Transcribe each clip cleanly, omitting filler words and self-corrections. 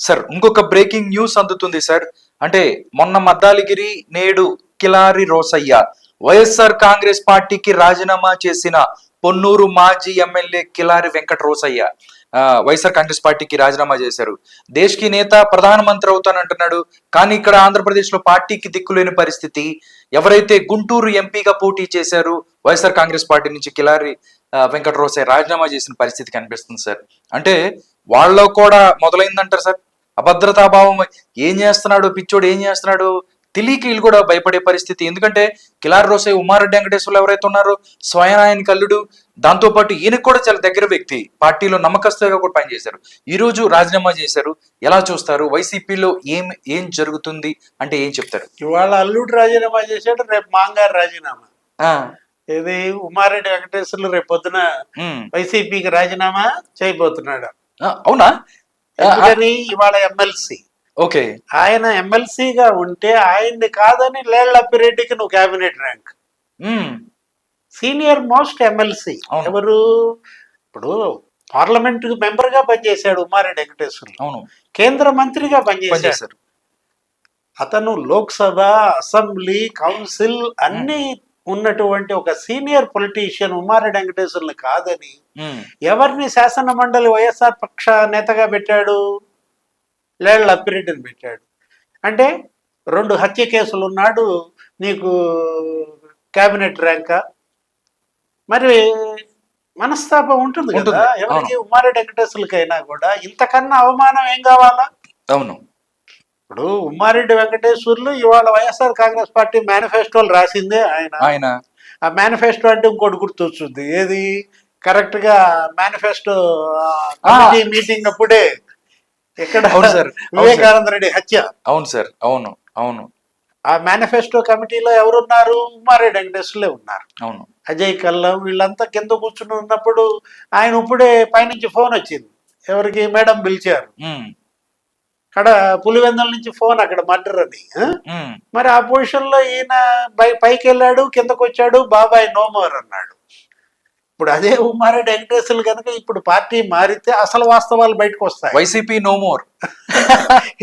Sir ఇంకొక breaking news అందుతుంది sir. అంటే మొన్న మద్దాలిగిరి, నేడు కిలారి రోసయ్య వైఎస్ఆర్ కాంగ్రెస్ పార్టీకి రాజీనామా చేసిన పొన్నూరు మాజీ ఎమ్మెల్యే కిలారి వెంకట రోసయ్య వైఎస్ఆర్ కాంగ్రెస్ పార్టీకి రాజీనామా చేశారు. దేశ్కి నేత ప్రధానమంత్రి అవుతానంటున్నాడు. కానీ ఇక్కడ ఆంధ్రప్రదేశ్ లో పార్టీకి దిక్కులేని పరిస్థితి. ఎవరైతే గుంటూరు ఎంపీగా పోటీ చేశారు వైఎస్ఆర్ కాంగ్రెస్ పార్టీ నుంచి కిలారి వెంకట రోసయ్య రాజీనామా చేసిన పరిస్థితి కనిపిస్తుంది సార్. అంటే వాళ్ళలో కూడా మొదలైందంటారు సార్ అభద్రతాభావం. ఏం చేస్తున్నాడు పిచ్చోడు, ఏం చేస్తున్నాడు తెలియక వీళ్ళు కూడా భయపడే పరిస్థితి. ఎందుకంటే కిలారి రోసయ్య ఉమారెడ్డి వెంకటేశ్వర్లు ఎవరైతే ఉన్నారో స్వయం ఆయన కల్లుడు, దాంతో పాటు ఈయనకు కూడా చాలా దగ్గర వ్యక్తి, పార్టీలో నమ్మకస్తుగా కూడా పనిచేశారు. ఈ రోజు రాజీనామా చేశారు. ఎలా చూస్తారు? వైసీపీలో ఏం జరుగుతుంది అంటే ఏం చెప్తారు? ఇవాళ అల్లుడు రాజీనామా చేశాడు, రేపు మాంగారు రాజీనామా. ఇది ఉమారెడ్డి వెంకటేశ్వర్లు రేపు పొద్దున వైసీపీకి రాజీనామా చేయబోతున్నాడు. అవునా? ఎందుకని? ఇవాళ ఎమ్మెల్సీ. ఓకే, ఆయన ఎమ్మెల్సీగా ఉంటే ఆయన్ని కాదని లేళ్లప్పిరెడ్డికి నువ్వు cabinet rank. Senior most MLC ఎవరు? ఇప్పుడు పార్లమెంట్ మెంబర్ గా పనిచేశాడు ఉమారెడ్డి వెంకటేశ్వర్లు. అవును, కేంద్ర మంత్రిగా పనిచేశాడు. అతను లోక్సభ, అసెంబ్లీ, కౌన్సిల్ అన్ని ఉన్నటువంటి ఒక సీనియర్ పొలిటీషియన్ ఉమారెడ్డి వెంకటేశ్వర్లు కాదని ఎవరిని శాసన మండలి వైఎస్ఆర్ పక్ష నేతగా పెట్టాడు? లేళ్ల అప్పిరెడ్డిని పెట్టాడు. అంటే 2 హత్య కేసులు ఉన్నాడు, నీకు క్యాబినెట్ ర్యాంకా? మరి మనస్తాపం ఉంటుంది కదా ఎవరికి? ఉమారెడ్డి వెంకటేశ్వర్లకైనా కూడా ఇంతకన్నా అవమానం ఏం కావాలా? అవును. ఇప్పుడు ఉమ్మారెడ్డి వెంకటేశ్వర్లు ఇవాళ వైఎస్ఆర్ కాంగ్రెస్ పార్టీ మేనిఫెస్టోలు రాసిందే ఆయన. ఆ మేనిఫెస్టో అంటే ఇంకోటి గుర్తొచ్చుద్ది. ఏది? కరెక్ట్ గా మేనిఫెస్టో మీటింగ్ అప్పుడే ఇక్కడ వివేకానంద రెడ్డి హత్య. అవును సార్, అవును అవును. ఆ మేనిఫెస్టో కమిటీలో ఎవరున్నారు? ఉమ్మారెడ్డి వెంకటేశ్వర్లే ఉన్నారు. అవును. అజయ్ కల్లం వీళ్ళంతా కింద కూర్చుని ఉన్నప్పుడు ఆయన ఇప్పుడే పైనుంచి ఫోన్ వచ్చింది. ఎవరికి? మేడం పిలిచారు. అక్కడ పులివెందుల నుంచి ఫోన్, అక్కడ మర్డర్ అని. మరి ఆ పొజిషన్ లో ఈయన పైకి వెళ్ళాడు, కిందకు వచ్చాడు, బాబాయ్ నో మోర్ అన్నాడు. ఇప్పుడు అదే ఉమ్మారెడ్డి వెంకటేశ్వర్లు కనుక ఇప్పుడు పార్టీ మారితే అసలు వాస్తవాలు బయటకు వస్తాయి. YCP no more.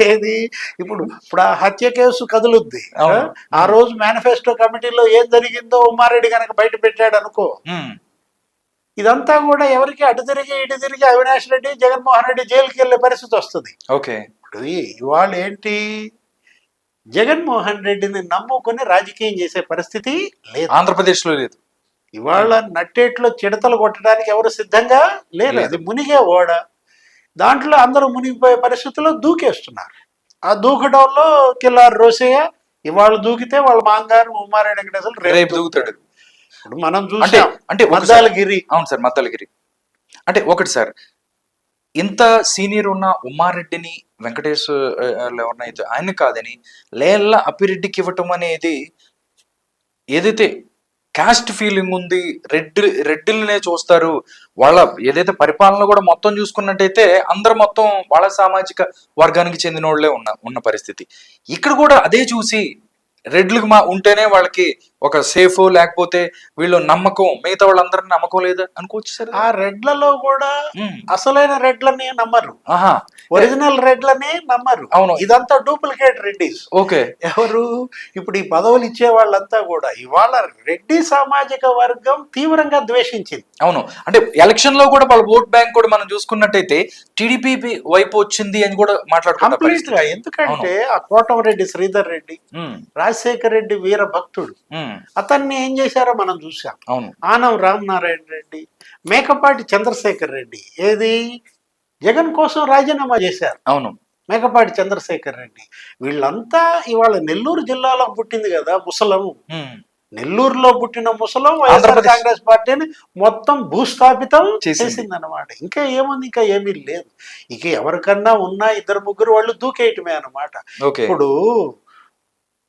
ఏది? ఇప్పుడు ఆ హత్య కేసు కదులుద్ది. ఆ రోజు మేనిఫెస్టో కమిటీలో ఏం జరిగిందో ఉమ్మారెడ్డి కనుక బయట పెట్టాడు అనుకో, ఇదంతా కూడా ఎవరికి? అటు తిరిగి ఇటు తిరిగి అవినాష్ రెడ్డి, జగన్మోహన్ రెడ్డి జైలుకి వెళ్లే పరిస్థితి వస్తుంది. ఓకే. ఇప్పుడు ఇవాళ ఏంటి? జగన్మోహన్ రెడ్డిని నమ్ముకుని రాజకీయం చేసే పరిస్థితి లేదు, ఆంధ్రప్రదేశ్ లో లేదు. ఇవాళ నట్టేట్లో చిడతలు కొట్టడానికి ఎవరు సిద్ధంగా లేరు. అది మునిగే ఓడ, దాంట్లో అందరూ మునిగిపోయే పరిస్థితుల్లో దూకేస్తున్నారు. ఆ దూకడంలో కిలారి రోసయ్య ఇవాళ దూకితే వాళ్ళ మాంగారు ఉమ్మారెడ్డి వెంకటేశ్వర్లు రేపు దూకుతాడు. ఇప్పుడు మనం చూసాం అంటే మద్దాలగిరి. అవును సార్, మద్దాలగిరి. అంటే ఒకటి సార్, ఇంత సీనియర్ ఉన్న ఉమ్మారెడ్డిని వెంకటేశ్వర్లు ఎవరినైతే ఆయన కాదని లేళ్ల అప్పిరెడ్డికి ఇవ్వటం అనేది, ఏదైతే కాస్ట్ ఫీలింగ్ ఉంది, రెడ్డిలనే చూస్తారు, వాళ్ళ ఏదైతే పరిపాలన కూడా మొత్తం చూసుకున్నట్టయితే అందరు మొత్తం వాళ్ళ సామాజిక వర్గానికి చెందిన వాళ్ళే ఉన్న పరిస్థితి. ఇక్కడ కూడా అదే చూసి రెడ్లకు ఉంటేనే వాళ్ళకి ఒక సేఫ్, లేకపోతే వీళ్ళు నమ్మకం, మిగతా వాళ్ళందరినీ నమ్మకం లేదా అనుకోవచ్చు సార్. ఆ రెడ్లలో కూడా అసలైన రెడ్లని నమ్మరు, ఒరిజినల్ రెడ్లని నమ్మరు. అవును, ఇదంతా డూప్లికేట్ రెడ్డిస్. ఓకే. ఎవరు? ఇప్పుడు ఈ పదవులు ఇచ్చే వాళ్ళంతా కూడా ఇవాళ రెడ్డి సామాజిక వర్గం తీవ్రంగా ద్వేషించింది. అవును, అంటే ఎలక్షన్ లో కూడా వాళ్ళ ఓట్ బ్యాంక్ కూడా మనం చూసుకున్నట్టయితే టీడీపీ వైపు వచ్చింది అని కూడా మాట్లాడుకుంటాం. ఎందుకంటే ఆ కోటమిరెడ్డి శ్రీధర్ రెడ్డి, రాజశేఖర్ రెడ్డి వీర భక్తుడు, అతన్ని ఏం చేశారో మనం చూసాం. ఆనం రామనారాయణ రెడ్డి, మేకపాటి చంద్రశేఖర్ రెడ్డి ఏది జగన్ కోసం రాజీనామా చేశారు. అవును, మేకపాటి చంద్రశేఖర్ రెడ్డి వీళ్ళంతా ఇవాళ నెల్లూరు జిల్లాలో పుట్టింది కదా ముసలం. నెల్లూరులో పుట్టిన ముసలం వైఎస్ఆర్ కాంగ్రెస్ పార్టీని మొత్తం భూస్థాపితం చేసిందన్నమాట. ఇంకా ఏముంది? ఇంకా ఏమీ లేదు. ఇక ఎవరికన్నా ఉన్నా 2-3 వాళ్ళు దూకేయటమే అన్నమాట. ఇప్పుడు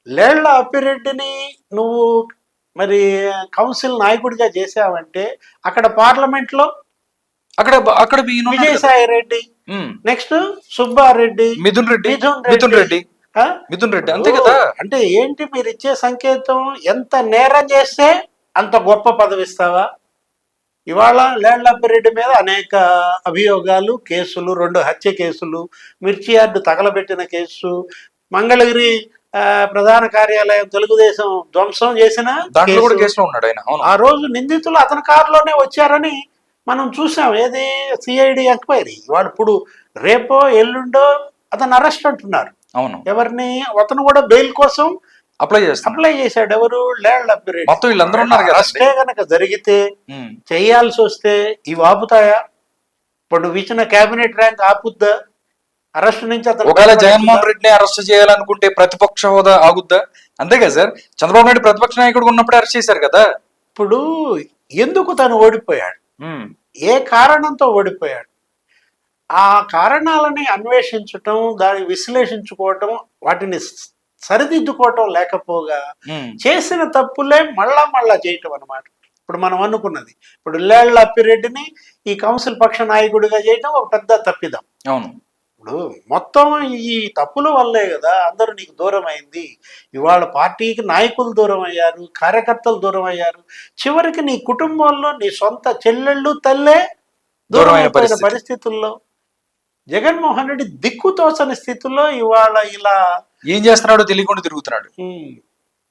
లేళ్ల అప్పిరెడ్డిని నువ్వు మరి కౌన్సిల్ నాయకుడిగా చేసావంటే అక్కడ పార్లమెంట్ లో అక్కడ విజయసాయి రెడ్డి, నెక్స్ట్ సుబ్బారెడ్డి, మిథున్ రెడ్డి, అంతే కదా. అంటే ఏంటి మీరు ఇచ్చే సంకేతం? ఎంత నేరం చేస్తే అంత గొప్ప పదవి ఇస్తావా? ఇవాళ లేళ్లప్పిరెడ్డి మీద అనేక అభియోగాలు, కేసులు, 2 హత్య కేసులు, మిర్చి యార్డు తగలబెట్టిన కేసు, మంగళగిరి ప్రధాన కార్యాలయం తెలుగుదేశం ధ్వంసం చేసిన దాంట్లో కూడా కేసు. కేసులో ఉన్నాడు ఆయన. అవును. ఆ రోజు నిందితులు అతని కారులోనే వచ్చారని మనం చూసాం. ఏది సిఐడి ఎంక్వైరీ. వాళ్ళు ఇప్పుడు రేపో ఎల్లుండో అతను అరెస్ట్ అంటున్నారు. అవును. ఎవరిని? అతను కూడా బెయిల్ కోసం అప్లై చేస్తాను. అప్లై చేశాడు. ఎవరు? లేళ్లప్పిరెడ్డి. మొత్తం వీళ్ళందరూ ఉన్నారు కదా. అరెస్టే గనక జరిగితే, చేయాల్సి వస్తే ఇవి ఆపుతాయా? ఇప్పుడు నువ్వు ఇచ్చిన కేబినెట్ ర్యాంక్ ఆపుద్దా? అరెస్ట్ నుంచి అతను ఒకవేళ జగన్మోహన్ రెడ్డిని అరెస్ట్ చేయాలనుకుంటే ప్రతిపక్ష హోదా ఆగుద్దా? అంతే కదా సార్. చంద్రబాబు నాయుడు ప్రతిపక్ష నాయకుడు ఉన్నప్పుడే అరెస్ట్ చేశారు కదా. ఇప్పుడు ఎందుకు తను ఓడిపోయాడు? ఏ కారణంతో ఓడిపోయాడు? ఆ కారణాలని అన్వేషించటం, దాన్ని విశ్లేషించుకోవటం, వాటిని సరిదిద్దుకోవటం లేకపోగా చేసిన తప్పులే మళ్ళా చేయటం అన్నమాట. ఇప్పుడు మనం అనుకున్నది, ఇప్పుడు లేళ్లప్పిరెడ్డిని ఈ కౌన్సిల్ పక్ష నాయకుడిగా చేయటం ఒక పెద్ద తప్పిదం. అవును. ఇప్పుడు మొత్తం ఈ తప్పుల వల్లే కదా అందరూ నీకు దూరం అయింది. ఇవాళ పార్టీకి నాయకులు దూరం అయ్యారు, కార్యకర్తలు దూరం అయ్యారు, చివరికి నీ కుటుంబంలో నీ సొంత చెల్లెళ్ళు, తల్లే దూరం అయిపోయిన పరిస్థితుల్లో జగన్మోహన్ రెడ్డి దిక్కుతోచని స్థితిలో ఇవాళ ఇలా ఏం చేస్తున్నాడో తెలియకుండా తిరుగుతున్నాడు.